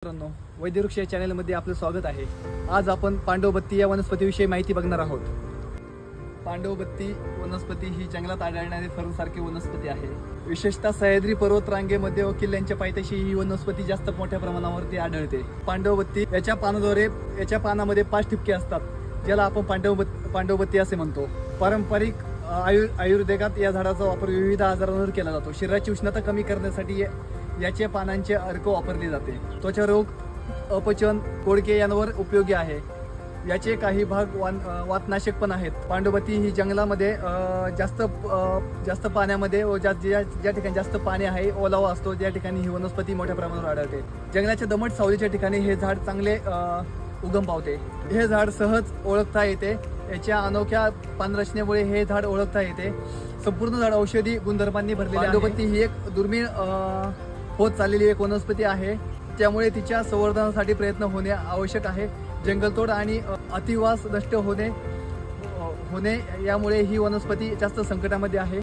मित्रांनो, वैद्यवृक्ष या चॅनलमध्ये आपलं स्वागत आहे। आज आपण पांडवबत्ती या वनस्पतीविषयी माहिती बघणार आहोत। पांडवबत्ती वनस्पती ही जंगलात आढळणारी फरसारखी वनस्पती आहे। विशेषतः सह्याद्री पर्वतरांगेमध्ये व किल्ल्यांच्या पायथ्याशी ही वनस्पती जास्त मोठ्या प्रमाणावरती आढळते। पांडवबत्ती याच्या पानामध्ये 5 ठिपके असतात, ज्याला आपण पांडवबत्ती असे म्हणतो। पारंपरिक आयुर्वेदात या झाडाचा वापर विविध आजारांवर केला जातो। शरीराची उष्णता कमी करण्यासाठी याचे पानांचे अर्क वापरले जाते। त्वचारोग, अपचन, कोडके यांवर उपयोगी आहे। याचे काही भाग वातनाशक पण आहेत। पांडवबत्ती ही जंगलामध्ये जास्त पाण्यामध्ये व ज्या ठिकाणी जास्त पाणी आहे, ओलावा असतो, त्या ठिकाणी ही वनस्पती मोठ्या प्रमाणावर आढळते। जंगलाच्या दमट सावलीच्या ठिकाणी हे झाड चांगले उगम पावते। हे झाड सहज ओळखता येते। याच्या अनोख्या पानरचनेमुळे हे झाड ओळखता येते। संपूर्ण झाड औषधी गुणधर्मांनी भरलेले आहे। पांडवबत्ती ही एक दुर्मिळ होत चाललेली एक वनस्पती आहे, त्यामुळे तिच्या संवर्धनासाठी प्रयत्न होणे आवश्यक आहे। जंगलतोड आणि अतिवास नष्ट होणे यामुळे ही वनस्पती जास्त संकटामध्ये आहे।